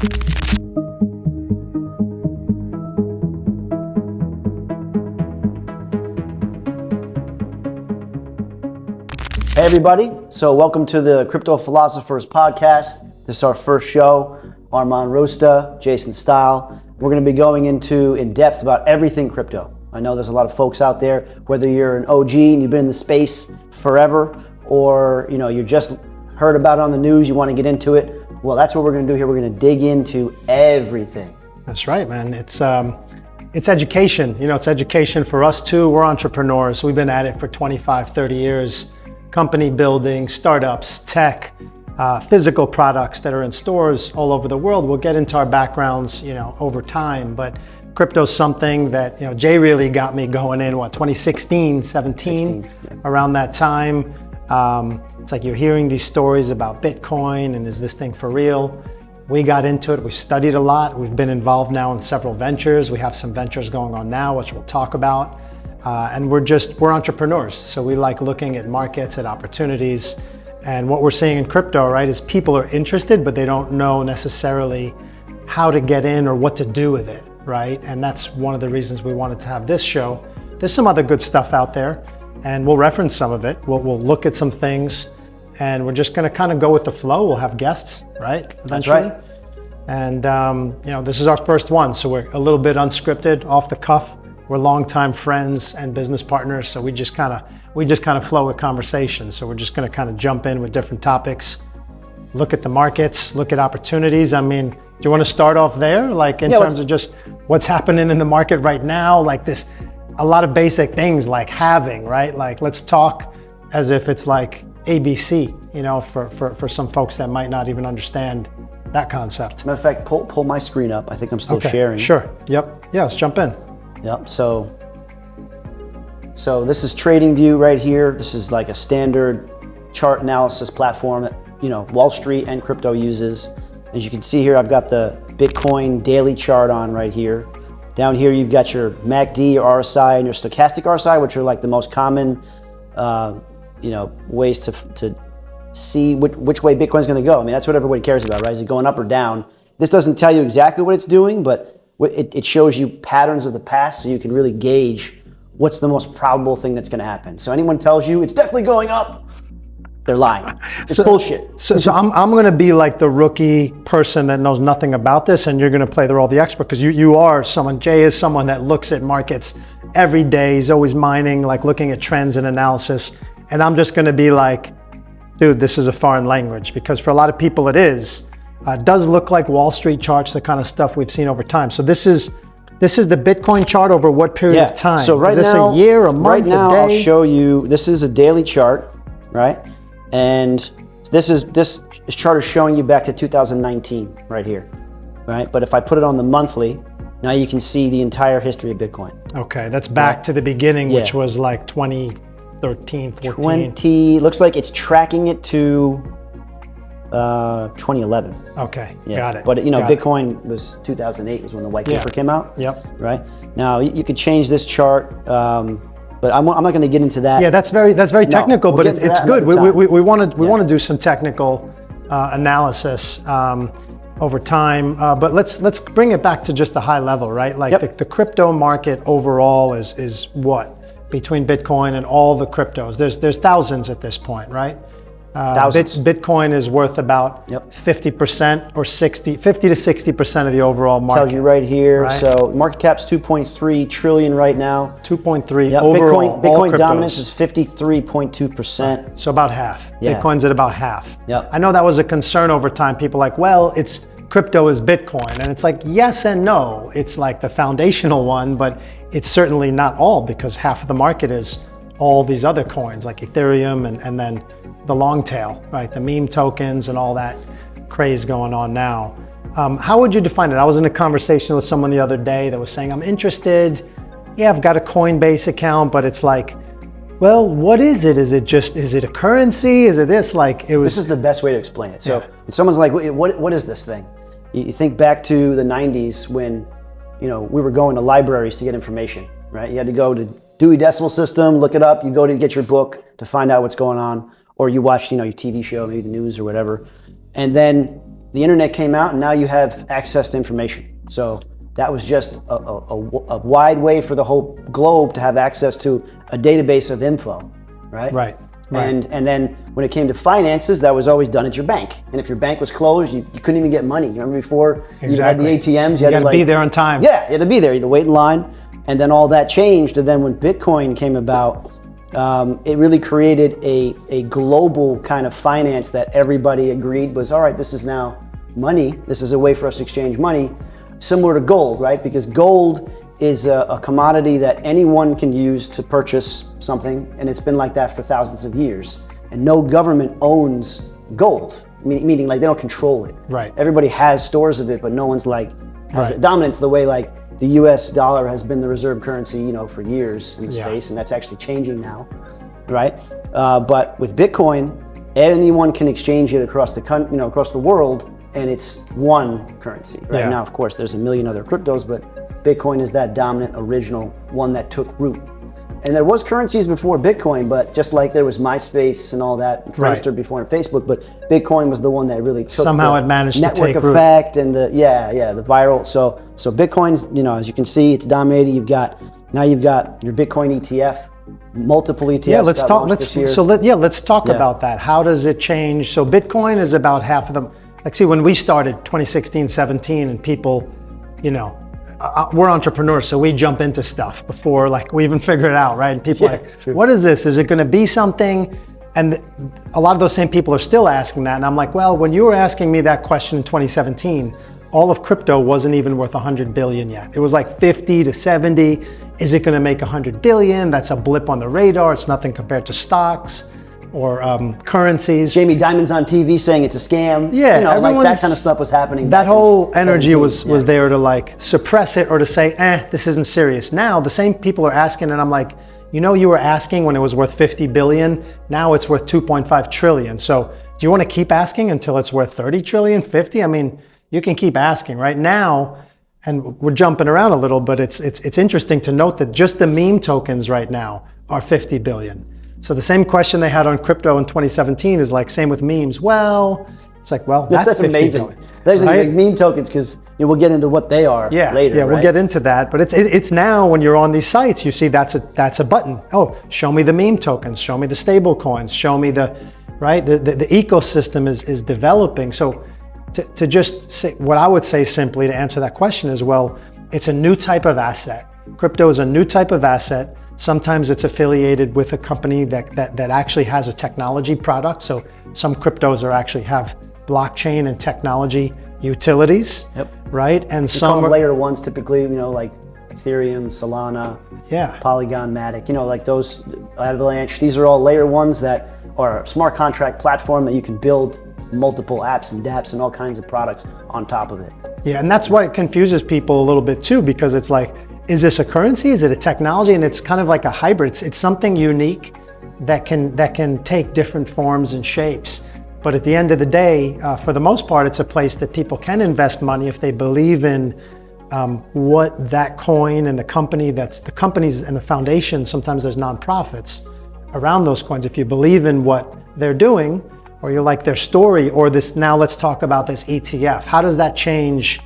Hey everybody, so welcome to the Crypto Philosophers podcast. This is our first show. Armand Rosta, Jason Style. We're going to be going in depth about everything crypto. I know there's a lot of folks out there, whether you're an OG and you've been in the space forever, or you just heard about it on the news, you want to get into it. Well, that's what we're going to do here. We're going to dig into everything. That's right, man. It's education. It's education for us too. We're entrepreneurs. We've been at it for 25, 30 years. Company building, startups, tech, physical products that are in stores all over the world. We'll get into our backgrounds, over time, but crypto's something that, Jay really got me going in, 2016, 17, yeah. Around that time. It's like you're hearing these stories about Bitcoin and is this thing for real? We got into it, we studied a lot. We've been involved now in several ventures. We have some ventures going on now, which we'll talk about. And we're entrepreneurs. So we like looking at markets, at opportunities. And what we're seeing in crypto, right, is people are interested, but they don't know necessarily how to get in or what to do with it, right? And that's one of the reasons we wanted to have this show. There's some other good stuff out there, and we'll reference some of it. We'll look at some things, and we're just gonna kind of go with the flow. We'll have guests, right, eventually. That's right. And this is our first one, so we're a little bit unscripted, off the cuff. We're longtime friends and business partners, so we just kind of flow with conversation. So we're just going to kind of jump in with different topics, look at the markets, look at opportunities. I mean, do you want to start off there, like in terms of just what's happening in the market right now, like a lot of basic things like halving, right? Like let's talk as if it's like ABC, for some folks that might not even understand that concept. Matter of fact, pull my screen up. I think I'm still sharing. Sure. Yep. Yeah. Let's jump in. Yep, so this is TradingView right here. This is like a standard chart analysis platform that, Wall Street and crypto uses. As you can see here, I've got the Bitcoin daily chart on right here. Down here, you've got your MACD, your RSI, and your stochastic RSI, which are like the most common, ways to see which way Bitcoin's gonna go. I mean, that's what everybody cares about, right? Is it going up or down? This doesn't tell you exactly what it's doing, but it shows you patterns of the past, so you can really gauge what's the most probable thing that's going to happen. So anyone tells you it's definitely going up, they're lying. It's bullshit. So I'm going to be like the rookie person that knows nothing about this, and you're going to play the role of the expert, because you are someone. Jay is someone that looks at markets every day. He's always mining, like looking at trends and analysis. And I'm just going to be like, dude, this is a foreign language, because for a lot of people it is. Does look like Wall Street charts, the kind of stuff we've seen over time. So this is the Bitcoin chart over what period of time? So right is this now, a year, a month, right now, a day? I'll show you. This is a daily chart, right? And this chart is showing you back to 2019 right here, right? But if I put it on the monthly, now you can see the entire history of Bitcoin. Okay, that's back to the beginning, which was like 2013, 14. Looks like it's tracking it to 2011. Okay, yeah. Got it. But Bitcoin was 2008 was when the white paper came out. Yep. Right. Now you could change this chart, but I'm not going to get into that. Yeah, that's very technical, but it's good. We want to do some technical analysis over time, but let's bring it back to just the high level, right? Like the crypto market overall is what between Bitcoin and all the cryptos. There's thousands at this point, right? Bitcoin is worth about 50% or 50 to 60% of the overall market. Tells you right here. Right? So market cap's 2.3 trillion right now. 2.3 overall. Bitcoin dominance is 53.2%. Right. So about half. Yeah. Bitcoin's at about half. Yep. I know that was a concern over time. People like, well, it's crypto is Bitcoin, and it's like yes and no. It's like the foundational one, but it's certainly not all, because half of the market is all these other coins like Ethereum and then the long tail, right? The meme tokens and all that craze going on now. How would you define it? I was in a conversation with someone the other day that was saying, I'm interested. Yeah, I've got a Coinbase account, but it's like, well, what is it? Is it a currency? Is it this? This is the best way to explain it. So if someone's like, what is this thing? You think back to the 90s when, we were going to libraries to get information, right? You had to go to Dewey Decimal System, look it up. You go to get your book to find out what's going on. Or you watched, your TV show, maybe the news or whatever. And then the internet came out, and now you have access to information. So that was just a wide way for the whole globe to have access to a database of info, right? Right. And then when it came to finances, that was always done at your bank. And if your bank was closed, you couldn't even get money. You remember before you had the ATMs? You had to be there on time. Yeah, you had to be there. You had to wait in line. And then all that changed. And then when Bitcoin came about, it really created a global kind of finance that everybody agreed was, all right, this is now money. This is a way for us to exchange money, similar to gold, right? Because gold is a commodity that anyone can use to purchase something, and it's been like that for thousands of years. And no government owns gold, meaning like they don't control it. Right. Everybody has stores of it, but no one's like has Right. dominance the way like the U.S. dollar has been the reserve currency, for years in the space, and that's actually changing now, right? But with Bitcoin, anyone can exchange it across across the world, and it's one currency. Right Yeah. now, of course, there's a million other cryptos, but Bitcoin is that dominant, original one that took root. And there was currencies before Bitcoin, but just like there was MySpace and all that, Friendster Right. before and Facebook, but Bitcoin was the one that really took Somehow the it managed to network take root. effect and the viral. So Bitcoin's, as you can see, it's dominating. You've got your Bitcoin ETF, multiple ETFs. Yeah, let's got talk. launched this year. Let's talk about that. How does it change? So Bitcoin is about half of them. Like, see, when we started 2016, 17, and people, we're entrepreneurs, so we jump into stuff before we even figure it out, right? And people are like, true. what is this? Is it going to be something? And a lot of those same people are still asking that. And I'm like, well, when you were asking me that question in 2017, all of crypto wasn't even worth 100 billion yet. It was like 50 to 70. Is it going to make 100 billion? That's a blip on the radar. It's nothing compared to stocks or currencies. Jamie Dimon's on TV saying it's a scam. Yeah, that kind of stuff was happening. That back in whole energy 17. was there to suppress it or to say, this isn't serious. Now the same people are asking, and I'm like, you were asking when it was worth 50 billion. Now it's worth 2.5 trillion. So do you want to keep asking until it's worth 30 trillion, 50? I mean, you can keep asking right now. And we're jumping around a little, but it's interesting to note that just the meme tokens right now are 50 billion. So the same question they had on crypto in 2017 is same with memes. Well, it's that's That's amazing. billion, There's right? meme tokens because we'll get into what they are later. Yeah, right? we'll get into that. But it's now when you're on these sites, you see that's a button. Oh, show me the meme tokens. Show me the stable coins. Show me the ecosystem is developing. So to just say what I would say simply to answer that question is, well, it's a new type of asset. Crypto is a new type of asset. Sometimes it's affiliated with a company that actually has a technology product. So some cryptos actually have blockchain and technology utilities, right? And Some layer ones typically, like Ethereum, Solana, Polygon, Matic, those Avalanche. These are all layer ones that are a smart contract platform that you can build multiple apps and dApps and all kinds of products on top of it. Yeah, and that's why it confuses people a little bit too, because it's is this a currency? Is it a technology? And it's kind of like a hybrid. It's something unique that can take different forms and shapes. But at the end of the day, for the most part, it's a place that people can invest money if they believe in what that coin and the companies and the foundation. Sometimes there's nonprofits around those coins. If you believe in what they're doing, or you like their story, or this, now let's talk about this ETF. How does that change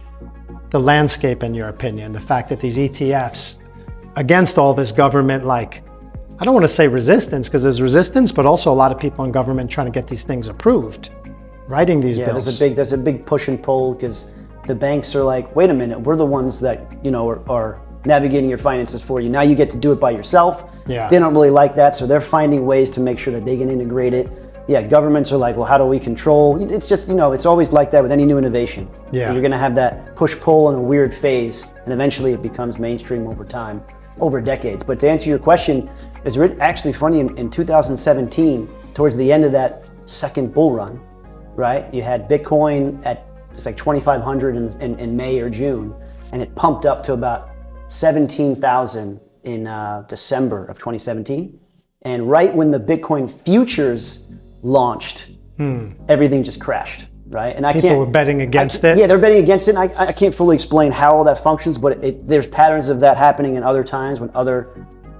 the landscape in your opinion? The fact that these ETFs, against all this government, I don't want to say resistance, because there's resistance, but also a lot of people in government trying to get these things approved, writing these bills. There's a big push and pull because the banks are like, wait a minute, we're the ones that, are navigating your finances for you. Now you get to do it by yourself. Yeah. They don't really like that, so they're finding ways to make sure that they can integrate it. Yeah, governments are like, well, how do we control? It's just, it's always like that with any new innovation. Yeah. You're going to have that push-pull in a weird phase, and eventually it becomes mainstream over time, over decades. But to answer your question, it's actually funny, in 2017, towards the end of that second bull run, right? You had Bitcoin at just 2,500 in May or June, and it pumped up to about 17,000 in December of 2017. And right when the Bitcoin futures launched, everything just crashed, right? And People were betting against it. Yeah, they're betting against it. And I can't fully explain how all that functions, but there's patterns of that happening in other times when other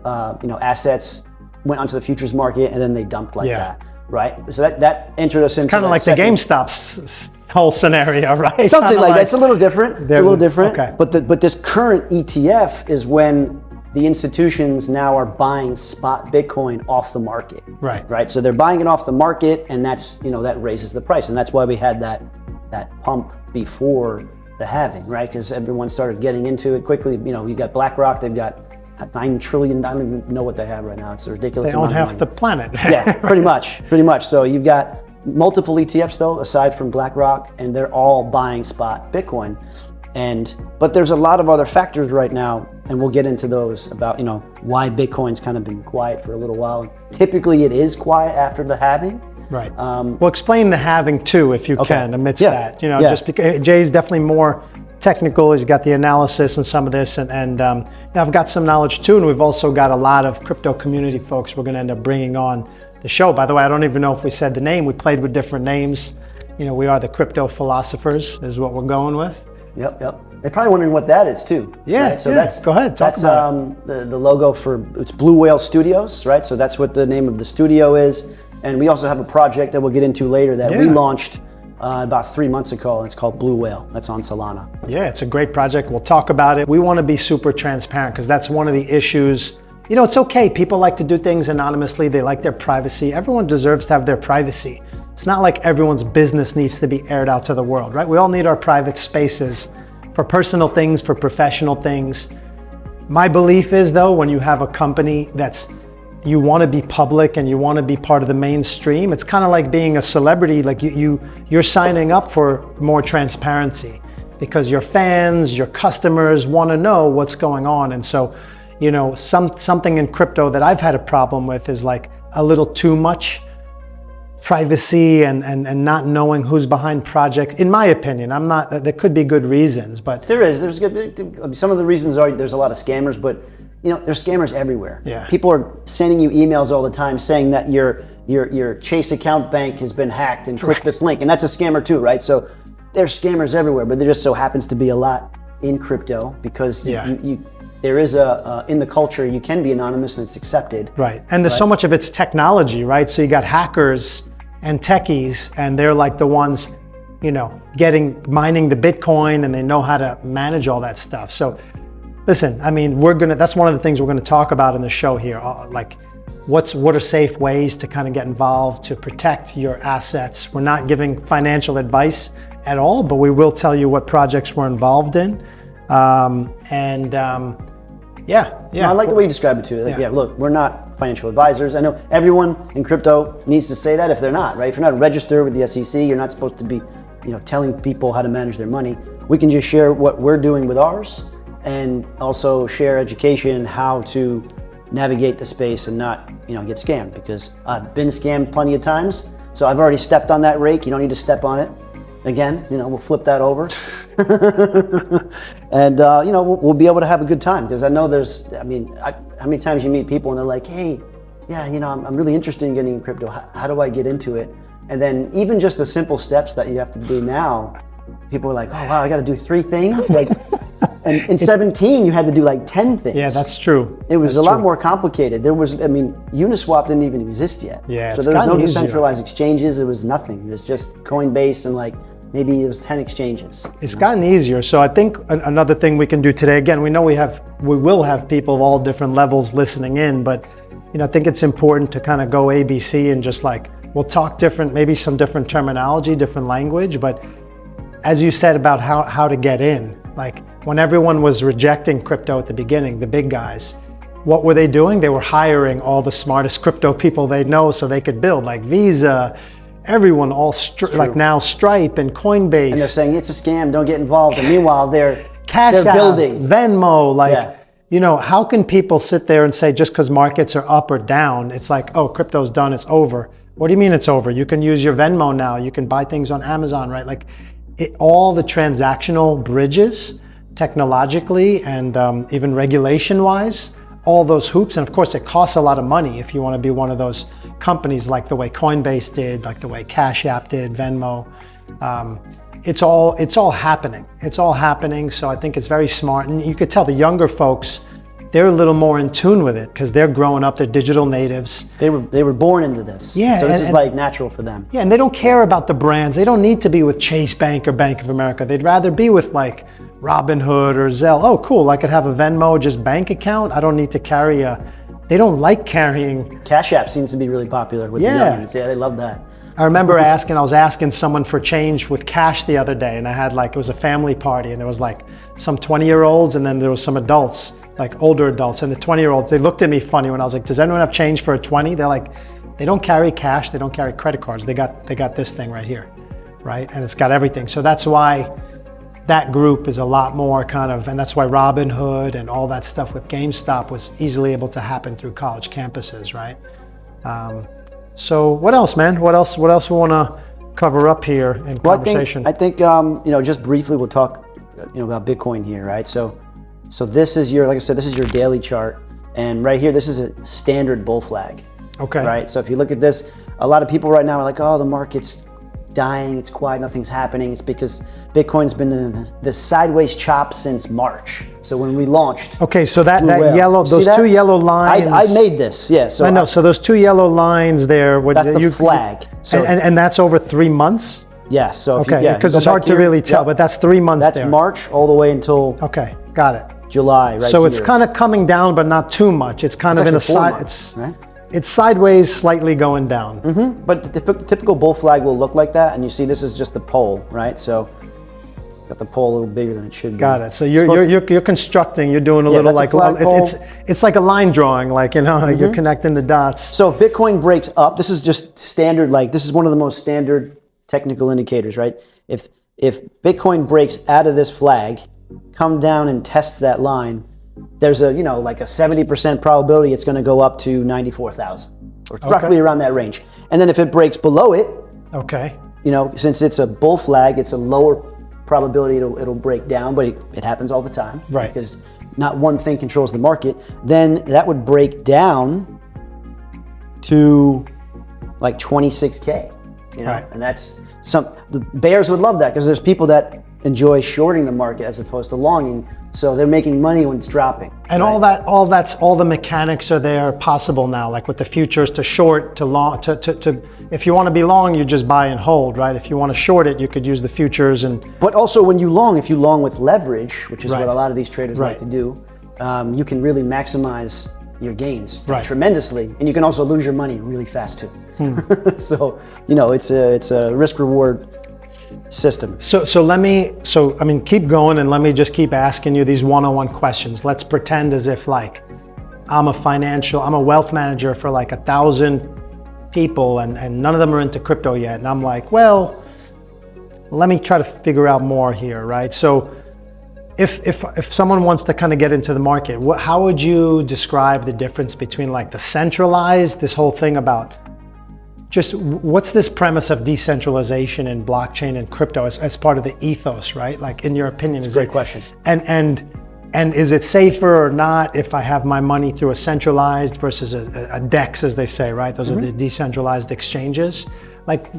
assets went onto the futures market and then they dumped like that. right? So that entered us into It's kind of like the GameStop's whole scenario, right? Something Kinda like that. It's a little different. It's a little different. Okay. But this current ETF is when the institutions now are buying spot Bitcoin off the market. Right. Right. So they're buying it off the market, and that's, that raises the price, and that's why we had that pump before the halving, right? Because everyone started getting into it quickly. You got BlackRock. They've got 9 trillion. I don't even know what they have right now. It's a ridiculous. They own amount of half money. the planet. Yeah, pretty much. So you've got multiple ETFs though, aside from BlackRock, and they're all buying spot Bitcoin. But there's a lot of other factors right now, and we'll get into those about why Bitcoin's kind of been quiet for a little while. Typically, it is quiet after the halving. Right. Well, explain the halving too, if you can, amidst that. Just because Jay's definitely more technical. He's got the analysis and some of this, and I've got some knowledge too, and we've also got a lot of crypto community folks we're going to end up bringing on the show. By the way, I don't even know if we said the name. We played with different names. We are the Crypto Philosophers is what we're going with. Yep. They're probably wondering what that is too. Yeah. Right? So go ahead. Talk about it. The logo it's Blue Whale Studios, right? So that's what the name of the studio is. And we also have a project that we'll get into later that we launched about 3 months ago, and it's called Blue Whale. That's on Solana. Yeah, it's a great project. We'll talk about it. We want to be super transparent because that's one of the issues. It's okay. People like to do things anonymously. They like their privacy. Everyone deserves to have their privacy. It's not like everyone's business needs to be aired out to the world, right? We all need our private spaces for personal things, for professional things. My belief is though, when you have a company you want to be public and you want to be part of the mainstream, it's kind of like being a celebrity. Like you're signing up for more transparency because your fans, your customers want to know what's going on. And so, something in crypto that I've had a problem with is like a little too much privacy and not knowing who's behind projects. In my opinion, there could be good reasons, but there's good. Some of the reasons are there's a lot of scammers, but there's scammers everywhere. Yeah. People are sending you emails all the time saying that your Chase account bank has been hacked and click this link, and that's a scammer too, right? So there's scammers everywhere, but there just so happens to be a lot in crypto because there is in the culture you can be anonymous and it's accepted. Right, and there's so much of it's technology, right? So you got hackers and techies, and they're like the ones, mining the Bitcoin, and they know how to manage all that stuff. So listen, that's one of the things we're gonna talk about in the show here. Like, what are safe ways to kind of get involved to protect your assets? We're not giving financial advice at all, but we will tell you what projects we're involved in. I like the way you describe it too. Look, we're not financial advisors. I know everyone in crypto needs to say that if they're not, right? If you're not registered with the SEC, you're not supposed to be, telling people how to manage their money. We can just share what we're doing with ours, and also share education how to navigate the space and not, get scammed, because I've been scammed plenty of times. So I've already stepped on that rake. You don't need to step on it again. We'll flip that over. And, we'll be able to have a good time, because I know how many times you meet people and they're like, hey, I'm really interested in getting in crypto. How do I get into it? And then even just the simple steps that you have to do now, people are like, oh, wow, I got to do 3 things. Like, and in 17, you had to do like 10 things. Yeah, that's true. It was a lot more complicated. Uniswap didn't even exist yet. Yeah, so there was no decentralized exchanges. It was nothing. It was just Coinbase and maybe it was 10 exchanges. It's gotten easier. So I think another thing we can do today, again, we know we will have people of all different levels listening in, but I think it's important to kind of go ABC and just we'll talk different, maybe some different terminology, different language, but as you said about how to get in, when everyone was rejecting crypto at the beginning, the big guys, what were they doing? They were hiring all the smartest crypto people they know so they could build, like Visa, everyone, now Stripe and Coinbase. And they're saying it's a scam, don't get involved. And meanwhile, they're building. Venmo, how can people sit there and say just because markets are up or down, it's like, oh, crypto's done, it's over. What do you mean it's over? You can use your Venmo now. You can buy things on Amazon, right? All the transactional bridges, technologically and even regulation-wise, all those hoops. And of course, it costs a lot of money if you want to be one of those companies like the way Coinbase did, like the way Cash App did, Venmo. It's all happening. It's all happening. So I think it's very smart. And you could tell the younger folks they're a little more in tune with it because they're growing up, they're digital natives. They were born into this. Yeah, So this is like natural for them. Yeah, and they don't care about the brands. They don't need to be with Chase Bank or Bank of America. They'd rather be with like Robinhood or Zelle. Oh, cool, I could have a Venmo just bank account. I don't need to carry they don't like carrying. Cash App seems to be really popular with the youngins. Yeah, they love that. I remember I was asking someone for change with cash the other day, and I had it was a family party, and there was like some 20-year-olds, and then there was some adults, like older adults, and the 20-year-olds, they looked at me funny when I was like, does anyone have change for a 20? They're like, they don't carry cash, they don't carry credit cards, they got this thing right here, right? And it's got everything. So that's why that group is a lot more kind of, and that's why Robinhood and all that stuff with GameStop was easily able to happen through college campuses, right? So what else, man? What else we want to cover up here in conversation? I think just briefly we'll talk about Bitcoin here, right? So this is like I said, this is your daily chart, and right here, this is a standard bull flag. Okay. Right. So if you look at this, a lot of people right now are like, oh, the market's dying, it's quiet, nothing's happening. It's because Bitcoin's been in this sideways chop since March. So when we launched. Okay, so that yellow, those two yellow lines. I made this, yeah. So I know, so those two yellow lines there. That's the flag. So, and that's over 3 months? Yeah, so okay, because it's hard to really tell, but that's 3 months That's there. March all the way until okay, got it. July, right? So it's kind of coming down, but not too much. It's kind of in a side, right? It's sideways, slightly going down. Mm-hmm. But the typical bull flag will look like that, and you see this is just the pole, right? So got the pole a little bigger than it should be. Got it. So you're constructing. You're doing a little like it's like a line drawing, like you're connecting the dots. So if Bitcoin breaks up, this is just standard. Like this is one of the most standard technical indicators, right? If Bitcoin breaks out of this flag, come down and tests that line, there's like a 70% probability it's going to go up to 94,000, or roughly around that range. And then if it breaks below it, okay, since it's a bull flag, it's a lower probability it'll break down, but it happens all the time, right? Because not one thing controls the market. Then that would break down to like 26K, right? And that's the bears would love that because there's people that enjoy shorting the market as opposed to longing, so they're making money when it's dropping. And right? all the mechanics are there possible now, like with the futures, to short, to long, to if you want to be long, you just buy and hold, right? If you want to short it, you could use the futures But also when you long, if you long with leverage, which is right. what a lot of these traders right. like to do, you can really maximize your gains right. tremendously, and you can also lose your money really fast too. So it's a risk reward system. So keep going, and let me just keep asking you these one-on-one questions. Let's pretend as if like I'm a wealth manager for like 1,000 people, and none of them are into crypto yet, and I'm like, well, let me try to figure out more here, right? So if someone wants to kind of get into the market, how would you describe the difference between like the centralized, this whole thing about just what's this premise of decentralization and blockchain and crypto as part of the ethos, right? Like in your opinion, it's a great question. And is it safer or not if I have my money through a centralized versus a DEX, as they say, right? Those are the decentralized exchanges. Like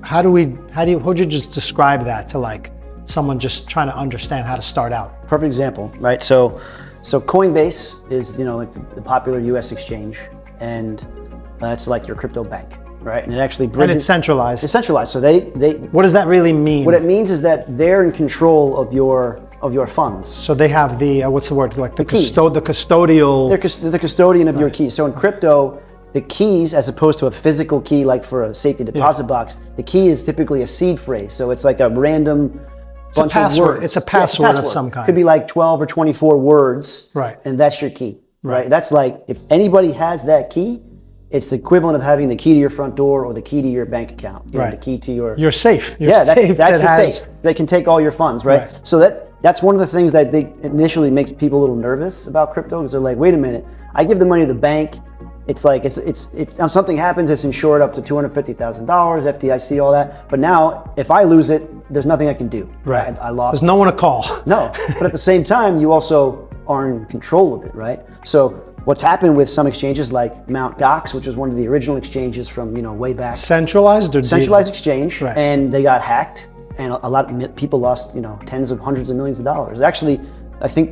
how would you just describe that to like someone just trying to understand how to start out? Perfect example, right? So Coinbase is like the popular US exchange, and that's like your crypto bank. Right, and it actually bridges. And it's centralized. It's centralized. So they. What does that really mean? What it means is that they're in control of your funds. So they have the what's the word? Like the keys. The custodial. They're the custodian of your keys. So in crypto, the keys, as opposed to a physical key like for a safety deposit box, the key is typically a seed phrase. So it's like a random bunch of words. It's a password of some kind. Could be like 12 or 24 words. Right. And that's your key. Right. That's like if anybody has that key, it's the equivalent of having the key to your front door or the key to your bank account. Right. The key to your. You're safe. That's your safe. They can take all your funds, right? So that's one of the things that they initially makes people a little nervous about crypto, because they're like, wait a minute, I give the money to the bank. It's like it's if something happens, it's insured up to $250,000, FDIC, all that. But now, if I lose it, there's nothing I can do. Right. I lost. There's no one to call. No, but at the same time, you also are in control of it, right? So what's happened with some exchanges like Mt. Gox, which was one of the original exchanges from way back. Centralized exchange, right. And they got hacked, and a lot of people lost tens of hundreds of millions of dollars. Actually, I think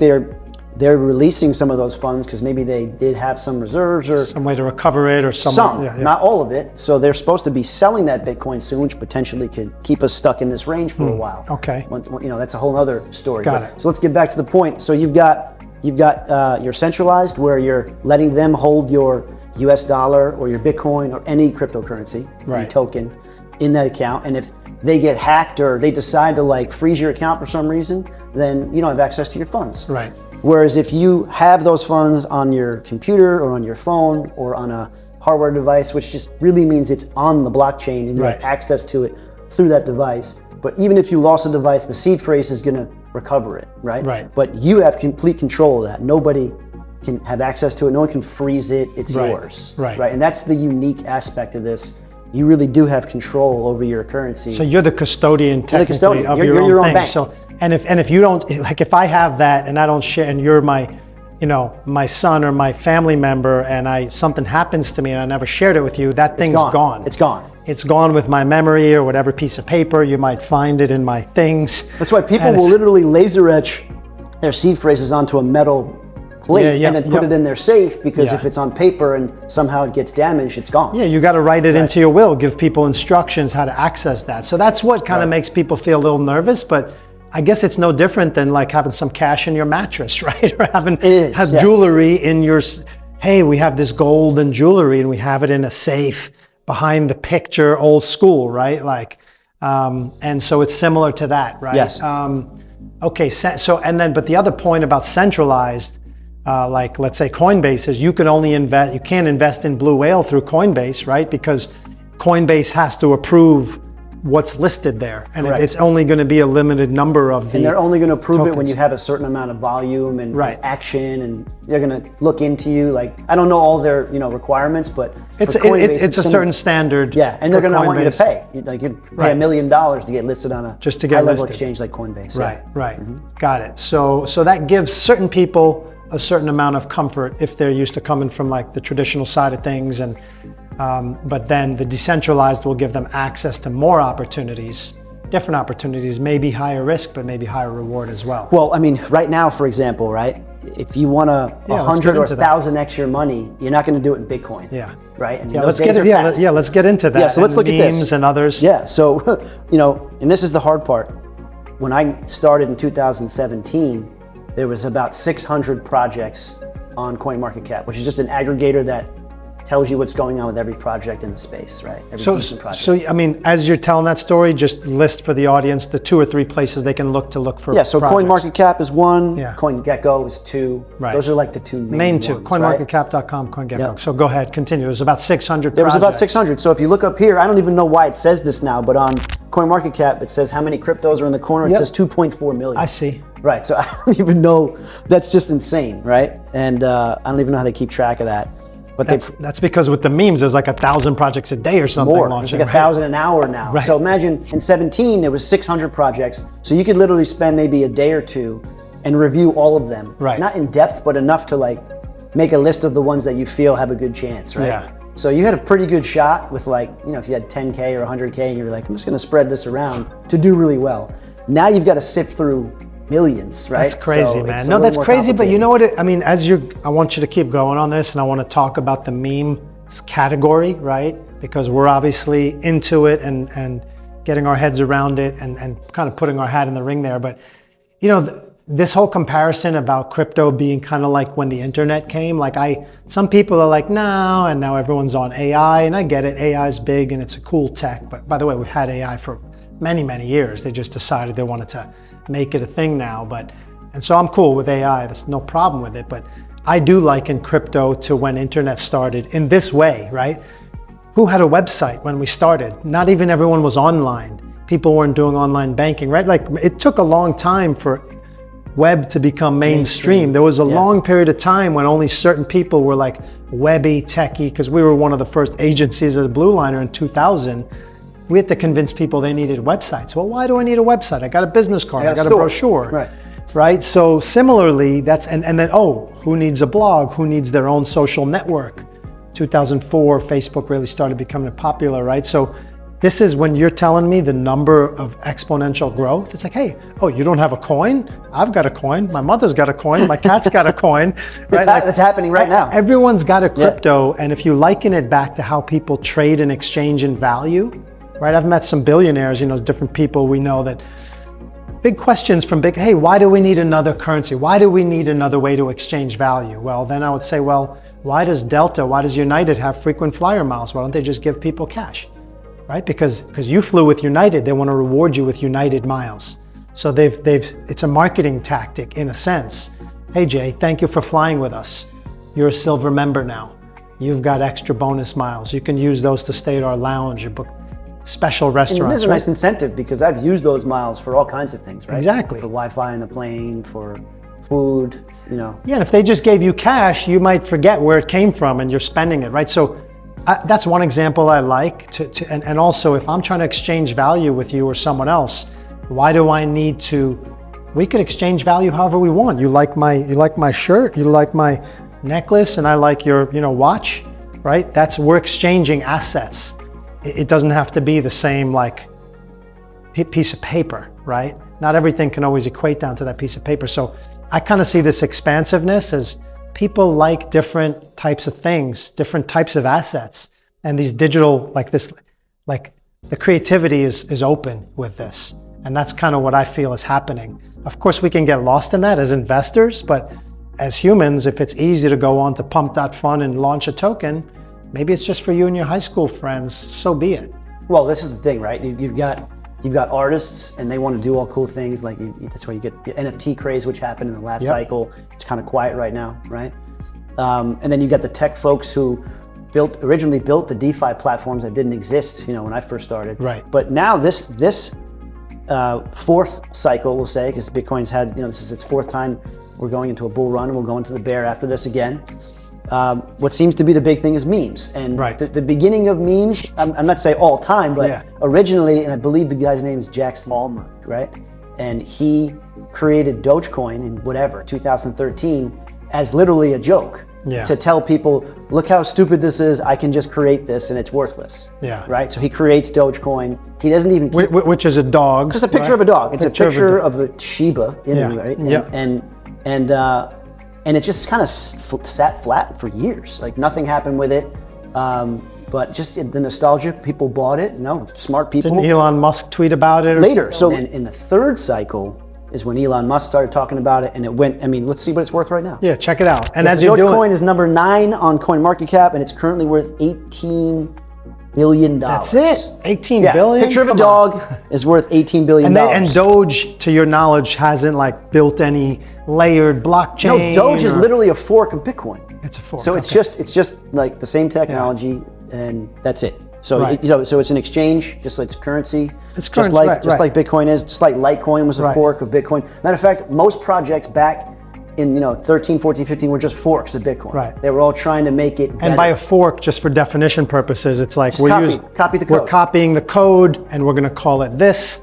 they're releasing some of those funds because maybe they did have some reserves or some way to recover it or some. Not all of it. So they're supposed to be selling that Bitcoin soon, which potentially could keep us stuck in this range for a while. Okay. That's a whole other story. Got it. So let's get back to the point. So you've got your centralized, where you're letting them hold your US dollar or your Bitcoin or any cryptocurrency, any token in that account. And if they get hacked or they decide to like freeze your account for some reason, then you don't have access to your funds. Right. Whereas if you have those funds on your computer or on your phone or on a hardware device, which just really means it's on the blockchain and you have access to it through that device. But even if you lost a device, the seed phrase is going to recover it, right? Right. But you have complete control of that. Nobody can have access to it. No one can freeze it. It's yours. Right. And that's the unique aspect of this. You really do have control over your currency. So you're the custodian technically of you're your own thing. bank. So and if you don't, like if I have that and I don't share, and you're my son or my family member, and something happens to me and I never shared it with you, that thing's gone. It's gone. It's gone with my memory or whatever piece of paper. You might find it in my things. That's why people will literally laser etch their seed phrases onto a metal plate and then put it in their safe, because if it's on paper and somehow it gets damaged, it's gone. Yeah, you got to write it into your will, give people instructions how to access that. So that's what kind of makes people feel a little nervous, but I guess it's no different than like having some cash in your mattress, right? Or having jewelry in your, hey, we have this gold and jewelry and we have it in a safe behind the picture, old school, right? Like, and so it's similar to that, right? Yes. Okay, so, and then, but the other point about centralized, like let's say Coinbase is, you can't invest in Blue Whale through Coinbase, right? Because Coinbase has to approve what's listed there, and it's only going to be a limited number of the. And they're only going to approve it when you have a certain amount of volume and action, and they're going to look into you. Like, I don't know all their requirements, requirements, but it's a certain standard. Yeah, and they're going to want you to pay. You'd pay $1 million to get listed on a high-level exchange like Coinbase. Right. Got it. So that gives certain people a certain amount of comfort if they're used to coming from like the traditional side of things, and but then the decentralized will give them access to more opportunities, different opportunities, maybe higher risk, but maybe higher reward as well. Well, I mean, right now, for example, right? If you want 100 or 1,000x your money, you're not going to do it in Bitcoin. Yeah. Right. And let's get into that. Yeah. So let's look at this. Memes and others. Yeah. So, and this is the hard part. When I started in 2017, there was about 600 projects on CoinMarketCap, which is just an aggregator that tells you what's going on with every project in the space, right? Every decent project. So, I mean, as you're telling that story, just list for the audience the 2 or 3 places they can look for. Yeah, so projects. CoinMarketCap is one, CoinGecko is 2. Right. Those are like the 2 main two. ones, CoinMarketCap.com, CoinGecko. Yep. So go ahead, continue. There's about 600 There was about 600. So if you look up here, I don't even know why it says this now, but on CoinMarketCap, it says how many cryptos are in the corner. It says 2.4 million. I see. Right, so I don't even know. That's just insane, right? And I don't even know how they keep track of that. But that's because with the memes, there's like 1,000 projects a day or something launching. There's like 1,000 an hour now. Right. So imagine in 17, there was 600 projects. So you could literally spend maybe a day or two and review all of them. Right. Not in depth, but enough to like make a list of the ones that you feel have a good chance, right? Yeah. So you had a pretty good shot with like, if you had 10K or 100K and you're like, I'm just going to spread this around to do really well. Now you've got to sift through millions, right? That's crazy, man. No, that's crazy, but you know what? I want you to keep going on this, and I want to talk about the meme category, right? Because we're obviously into it and getting our heads around it and kind of putting our hat in the ring there. But, this whole comparison about crypto being kind of like when the internet came, some people are like, no, and now everyone's on AI, and I get it. AI is big and it's a cool tech. But by the way, we've had AI for many, many years. They just decided they wanted to make it a thing now, and so I'm cool with AI. There's no problem with it, but I do liken crypto to when internet started in this way, right? Who had a website when we started? Not even everyone was online. People weren't doing online banking, right? Like, it took a long time for web to become mainstream. There was a long period of time when only certain people were like webby, techie, because we were one of the first agencies at Blue Liner in 2000. We had to convince people they needed websites. Well, why do I need a website? I got a business card, I got a brochure. Right? So similarly, and then, who needs a blog? Who needs their own social network? 2004, Facebook really started becoming popular, right? So, This is when you're telling me the number of exponential growth. It's like, hey, oh, you don't have a coin? I've got a coin. My mother's got a coin. My cat's got a coin. Right? That's happening right now. Everyone's got a crypto. And if you liken it back to how people trade and exchange in value, right? I've met some billionaires, different people we know that big questions from hey, why do we need another currency? Why do we need another way to exchange value? Well, then I would say, well, why does Delta, why does United have frequent flyer miles? Why don't they just give people cash? Right? Because you flew with United, they want to reward you with United miles. So it's a marketing tactic in a sense. Hey Jay, thank you for flying with us. You're a silver member now. You've got extra bonus miles. You can use those to stay at our lounge or book special restaurants. And there's a nice incentive because I've used those miles for all kinds of things, right? Exactly. For Wi-Fi in the plane, for food, Yeah, and if they just gave you cash, you might forget where it came from and you're spending it, right? So that's one example I like. And also, if I'm trying to exchange value with you or someone else, why do I need to? We could exchange value however we want. You like my shirt, you like my necklace, and I like your watch, right? We're exchanging assets. It doesn't have to be the same piece of paper, right? Not everything can always equate down to that piece of paper. So I kind of see this expansiveness as people like different types of things, different types of assets. And these digital, the creativity is open with this. And that's kind of what I feel is happening. Of course, we can get lost in that as investors, but as humans, if it's easy to go on to pump.fun and launch a token, maybe it's just for you and your high school friends, so be it. Well, this is the thing, right? You've got artists and they want to do all cool things. That's why you get the NFT craze, which happened in the last cycle. It's kind of quiet right now, right? And then you got the tech folks who originally built the DeFi platforms that didn't exist, when I first started. Right. But now this fourth cycle, we'll say, because Bitcoin's had, this is its fourth time we're going into a bull run, and we'll go into the bear after this again. What seems to be the big thing is memes. And the beginning of memes, I'm not saying all time, but originally, and I believe the guy's name is Jackson Allman, right? And he created Dogecoin in 2013 as literally a joke to tell people, look how stupid this is, I can just create this and it's worthless. Yeah. Right? So he creates Dogecoin. He doesn't even which is a dog. Just a picture of a dog. It's a picture of a Shiba Inu, right? And it just kind of sat flat for years. Nothing happened with it. But just the nostalgia, people bought it. Smart people. Didn't Elon Musk tweet about it? Later. So in the third cycle is when Elon Musk started talking about it, and it went, let's see what it's worth right now. Yeah, check it out. And as Dogecoin is number 9 on CoinMarketCap, and it's currently worth $18 billion. That's it? 18 billion? Picture of a dog is worth $18 billion. And Doge, to your knowledge, hasn't built any layered blockchain. No, Doge is literally a fork of Bitcoin. It's a fork. So it's just the same technology, and that's it. So so it's an exchange, just like it's currency. It's just currency, like Bitcoin is, just like Litecoin was a fork of Bitcoin. Matter of fact, most projects back in 13, 14, 15 were just forks of Bitcoin. Right. They were all trying to make it better. And by a fork, just for definition purposes, it's like copy the code. We're copying the code, and we're going to call it this,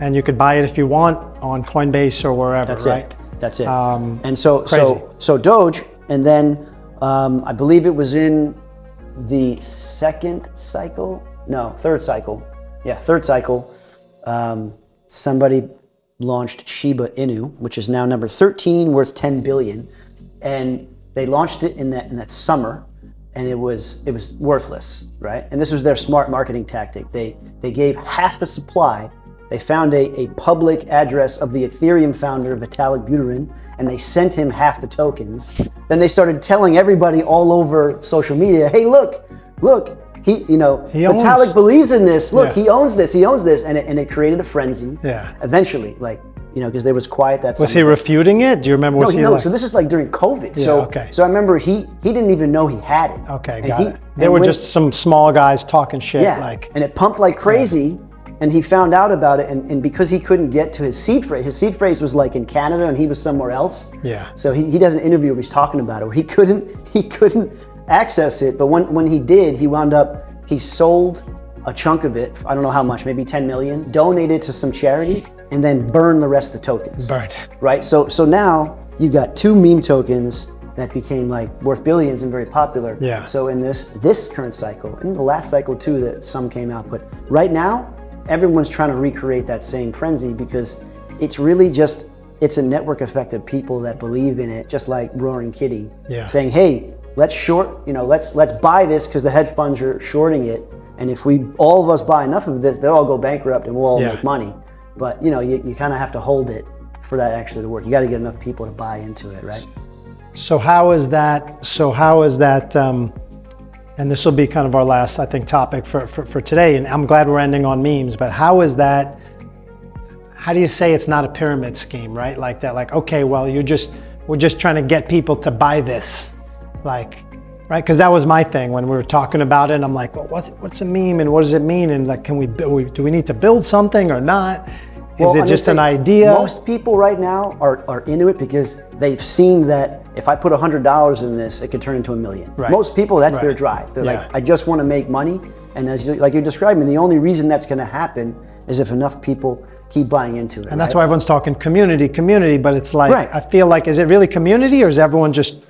and you could buy it if you want on Coinbase or wherever. That's it. And so Doge, and then I believe it was in the third cycle. Somebody launched Shiba Inu, which is now number 13, worth 10 billion, and they launched it in that summer, and it was worthless, right? And this was their smart marketing tactic. They gave half the supply. They found a public address of the Ethereum founder, Vitalik Buterin, and they sent him half the tokens. Then they started telling everybody all over social media, hey, look, Vitalik believes in this. Look, he owns this, and it created a frenzy. Yeah. Eventually, because there was quiet that summer. Was he refuting it? Do you remember? No. So this is during COVID. Yeah, So I remember he didn't even know he had it. Okay, got it. They were just some small guys talking shit. Yeah. And it pumped like crazy. Yeah. And he found out about it, and because he couldn't get to his seed phrase was in Canada, and he was somewhere else. Yeah. So he does an interview where he's talking about it, where he couldn't access it. But when he did, he sold a chunk of it. I don't know how much, maybe 10 million. Donated to some charity, and then burned the rest of the tokens. Burned. Right. So now you got 2 meme tokens, that became like worth billions and very popular. Yeah. So in this current cycle, and the last cycle too, that some came out, but right now, everyone's trying to recreate that same frenzy because it's really just, it's a network effect of people that believe in it, just like Roaring Kitty, saying, hey, let's short, let's buy this because the hedge funds are shorting it. And if all of us buy enough of this, they'll all go bankrupt and we'll all make money. But you kind of have to hold it for that actually to work. You got to get enough people to buy into it, right? So how is that, and this will be kind of our last, I think, topic for today, and I'm glad we're ending on memes, but how is that, how do you say it's not a pyramid scheme, right? Like that, like, okay, well, we're just trying to get people to buy this, like, right? Because that was my thing when we were talking about it, and I'm like, well, what's a meme and what does it mean? And like, do we need to build something or not? Is it just an idea? Most people right now are into it because they've seen that if I put $100 in this, it could turn into $1 million. Right. Most people, that's their drive. They're like, I just want to make money. And like you're describing, the only reason that's going to happen is if enough people keep buying into it. And that's why everyone's talking community, but it's like, I feel like, is it really community or is everyone just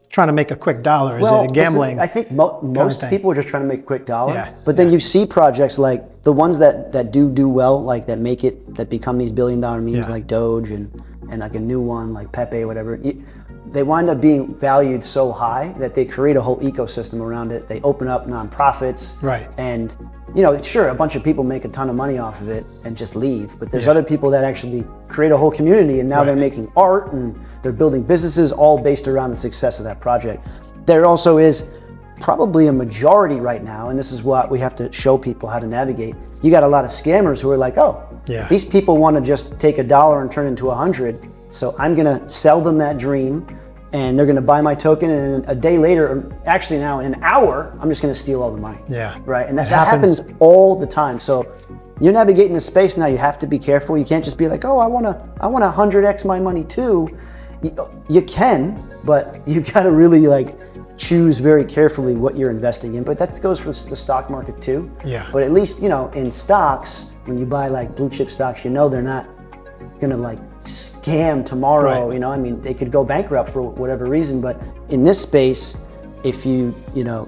trying to make a quick dollar? Is it a gambling? I think most people are just trying to make a quick dollar. But then you see projects like the ones that do well, like that become these billion-dollar memes, like Doge and like a new one like Pepe or whatever. They wind up being valued so high that they create a whole ecosystem around it. They open up nonprofits. Right. And sure, a bunch of people make a ton of money off of it and just leave, but there's other people that actually create a whole community, and now they're making art and they're building businesses all based around the success of that project. There also is probably a majority right now, and this is what we have to show people how to navigate. You got a lot of scammers who are like, these people want to just take $1 and turn it into 100, so I'm gonna sell them that dream, and they're gonna buy my token, and a day later, or actually now in an hour, I'm just gonna steal all the money. Right, and that happens all the time. So you're navigating the space now, you have to be careful. You can't just be like, I wanna 100x my money too. You can, but you gotta really like choose very carefully what you're investing in. But that goes for the stock market too. But at least, in stocks, when you buy like blue chip stocks, they're not gonna like scam tomorrow. They could go bankrupt for whatever reason. But in this space, if you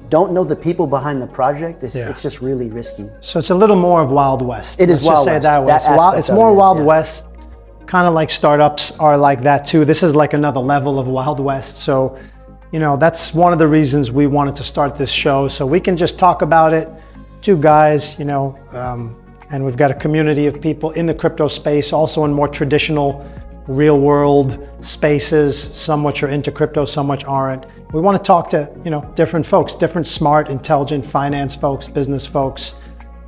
don't know the people behind the project, it's just really risky. So it's a little more of Wild West. It is Wild West. That way. It's more Wild West, kind of like startups are like that too. This is like another level of Wild West. So, that's one of the reasons we wanted to start this show, so we can just talk about it. Two guys, and we've got a community of people in the crypto space, also in more traditional real world spaces, some which are into crypto, some which aren't. We want to talk to, different folks, different smart, intelligent finance folks, business folks,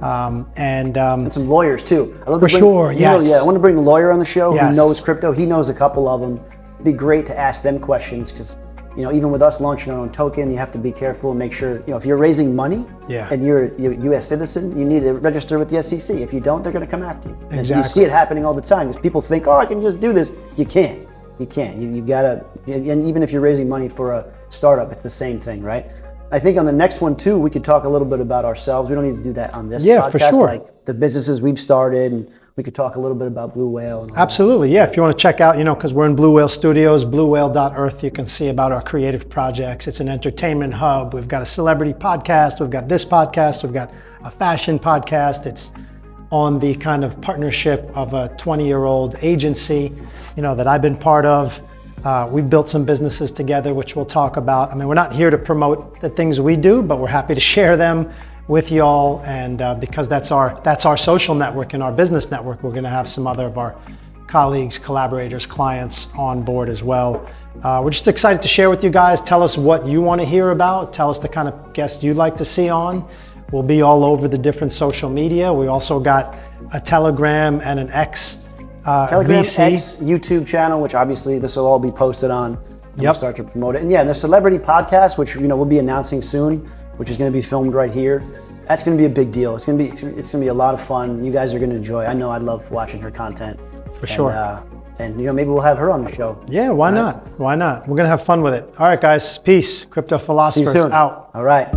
and some lawyers too. I want to bring a lawyer on the show who knows crypto. He knows a couple of them. It'd be great to ask them questions because, even with us launching our own token, you have to be careful and make sure, if you're raising money and you're a U.S. citizen, you need to register with the SEC. If you don't, they're going to come after you. And you see it happening all the time because people think, I can just do this. You can't. You can't. You got to, and even if you're raising money for a startup, it's the same thing, right? I think on the next one too, we could talk a little bit about ourselves. We don't need to do that on this podcast. For sure. Like the businesses we've started, and we could talk a little bit about Blue Whale. And absolutely, if you want to check out, because we're in Blue Whale Studios, bluewhale.earth, you can see about our creative projects. It's an entertainment hub. We've got a celebrity podcast. We've got this podcast. We've got a fashion podcast. It's on the kind of partnership of a 20-year-old agency, that I've been part of. We've built some businesses together, which we'll talk about. We're not here to promote the things we do, but we're happy to share them with y'all, and because that's our social network and our business network, we're going to have some other of our colleagues, collaborators, clients on board as well. We're just excited to share with you guys. Tell us what you want to hear about. Tell us the kind of guests you'd like to see on. We'll be all over the different social media. We also got a Telegram and an X Telegram, VC. X, YouTube channel, which obviously this will all be posted on. We'll start to promote it. And the celebrity podcast, which we'll be announcing soon, which is going to be filmed right here. That's going to be a big deal. It's going to be a lot of fun. You guys are going to enjoy. I know I love watching her content. For sure. And maybe we'll have her on the show. Yeah, why not? Why not? We're going to have fun with it. All right, guys. Peace. Crypto Philosophers See you soon. out. All right.